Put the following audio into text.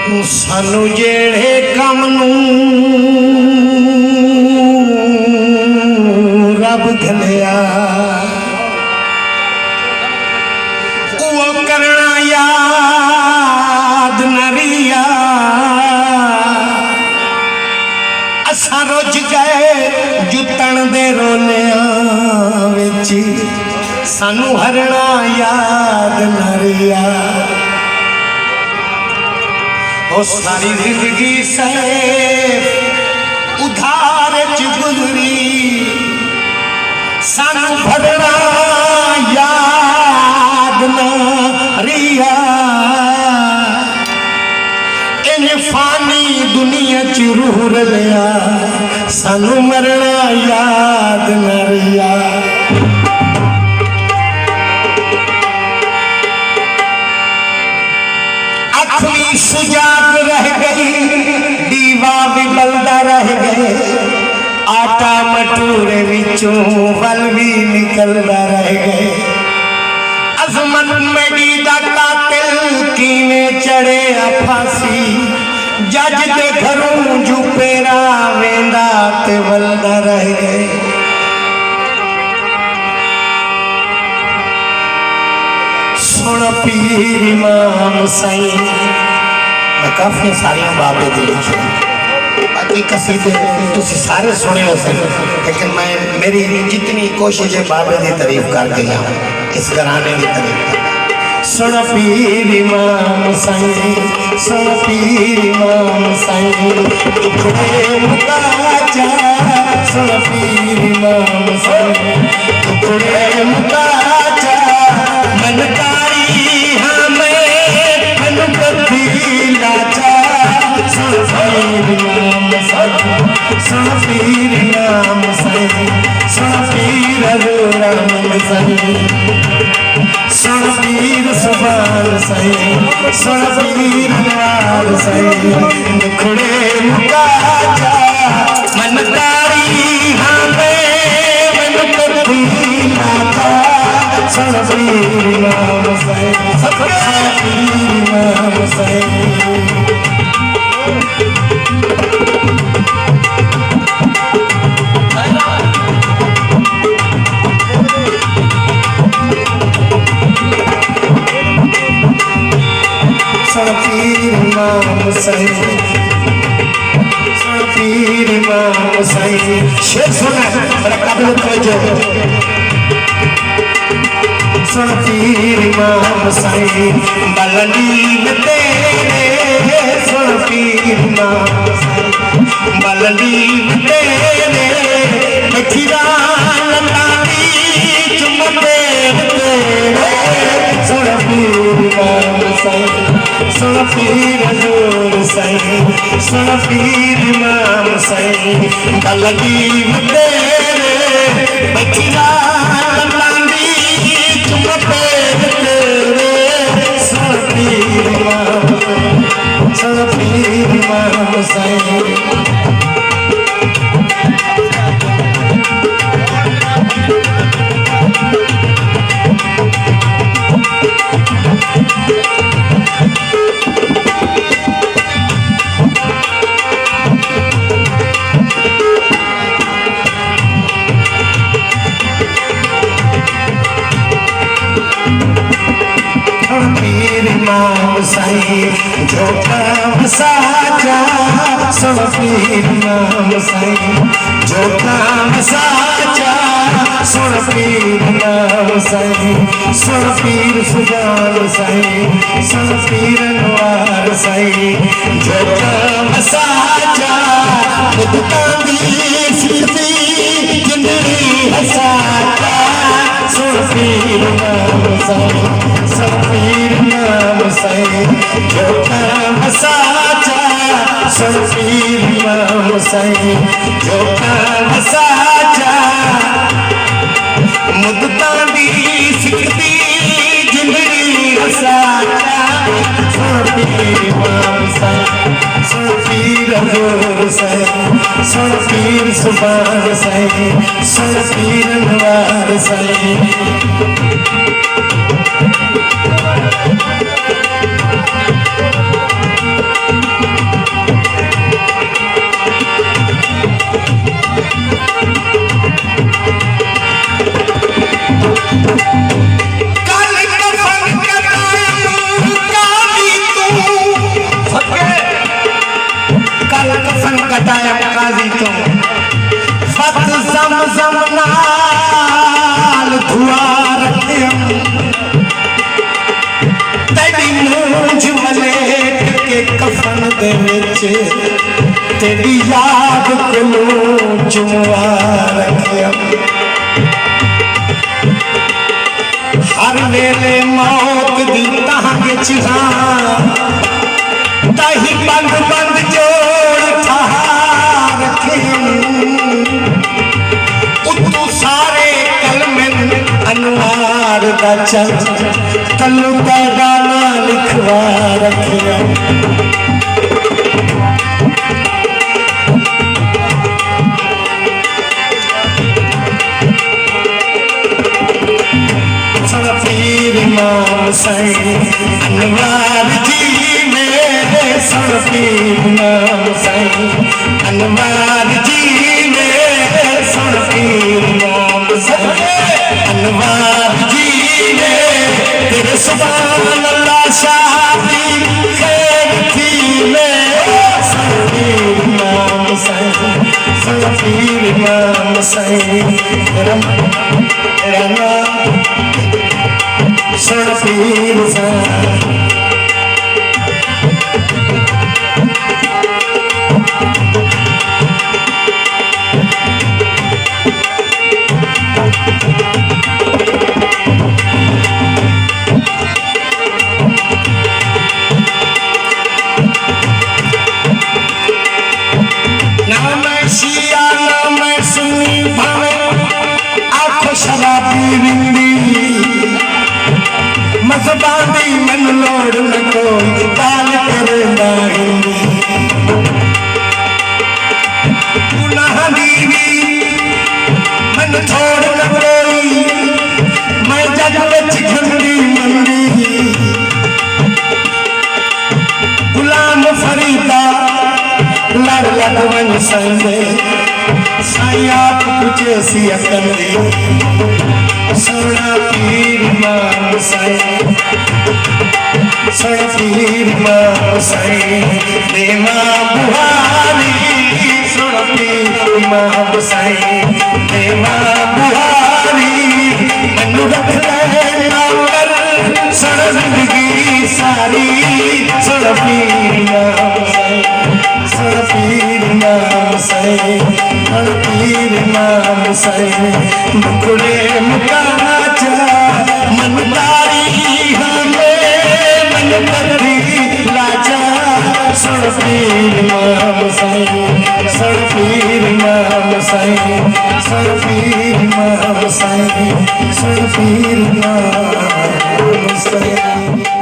सानू जेड़े काम नूं रब घलिया वो करना याद न रिया। असा रुझ गए जुतन दे रोलियां विच सानू हरना याद न रिया। ओ सारी जिंदगी से उधार च गुजरी सानू भरना याद न रिया। इन फानी दुनिया च रूह रलिया सानू मरना याद न रिया। सुजाग रह गई दीवा भी बलदा रह गए आटा मटूरे विचों वल भी निकलदा रह गए। अजमत मेरी दा कातिल कीवें चढ़े फांसी जज दे घरों जुपेरा वेंदा ते वलदा रह गए। सुन पीर इमाम साईं मैं काफी सारिया बाबे दी लिखी बाकी कसीदे तुसी सारे सुने हो सके लेकिन मैं मेरी जितनी कोशिश है बाबे की तारीफ कर गया इस घराने की तारीफ कर। सुन पीर इमाम साईं सुन पीर इमाम साईं टुकड़े मुकाचा सुन पीर इमाम साईं टुकड़े मुकाचा मनकारी हाँ मैं मनु कभी लाचा। सुन पीर इमाम साईं सुन पीर इमाम साईं सुन पीर रहमान साईं सुन पीर सुभान साईं सुन पीर नवार साईं दुखड़े मुकाचा मनकारी हाँ मैं मनु कभी लाचा। सुन पीर इमाम साईं सुन पीर इमाम साईं सुन पीर इमाम साईं सुन पीर इमाम साईं। शेर सुना मेरा काबिल तवज्जो। सुन पीर इमाम साईं बलनीन तेरे सुन पीर इमाम साईं बलनीन तेरे मिठिया लतानी चुमते तेरे। सुन पीर इमाम साईं सुन पीर हजूर साईं सुन पीर इमाम साईं बलनीन तेरे मिठिया लतानी चुमते तेरे। सुन पीर इमाम सुन पीर इमाम साईं साईं जो काम साचा सुन पीर इमाम साईं जो काम साचा सुन पीर इमाम साईं सुन पीर सुजान साईं सुन पीर नवार साईं जो काम साचा मुद्दा दी सिद्धि जिंदड़ी हसाचा। सुन पीर इमाम साईं सुन पीर इमाम साईं जो काम साचा सुन पीर इमाम साईं जो काम साचा मुद्दा दी सिद्धि जिंदड़ी हसाचा। सुन पीर इमाम साईं सुन पीर हजूर साईं सुन पीर सुभान साईं सुन पीर नवार साईं। कफन दे विच तेरी याद को चुमवा रखिया हर वेले मौत दी तहंग चिहा ताही बंद बंद जोड़ ठहा रखे उतू सारे कलमें अनवार दा चल कल्लू का गाना लिखवा रखिया इमाम हुसैन अनवार जी मेरे सुनपीर इमाम हुसैन अनवार जी मेरे सुनपीर इमाम हुसैन अनवार जी मेरे तेरे सुभान अल्लाह शादी खैर थी मेरे सुनपीर इमाम हुसैन सुनपीर इमाम हुसैन तेरा नाम सुन पीर ना मैं शिया ना मैं सुन्नी भावे आँखों शराबी बिंदी मजबानी मन लोड़ न कोई काल करना हिंदी गुनाह दीवी मन छोड़ न कोई मैं जग विच घंदी मंदी गुलाम फरीदा लड़ लड़ वन संगे साईं आप तुझे सी अकल सोना पीर इमाम हुसैन सोना पीर इमाम हुसैन देवा बुहारी सोना पीर इमाम हुसैन देवा बुहारी मैनू रख ले नाल सोना जिंदगी सारी सोना पीर इमाम हुसैन सोना पीर इमाम हुसैन सोना पीर इमाम हुसैन मुकुड़े मुकाचा मन तारी हमें मन परी लाचा सुन पीर इमाम हुसैन सुन पीर इमाम हुसैन सुन पीर इमाम हुसैन सुन पीर इमाम हुसैन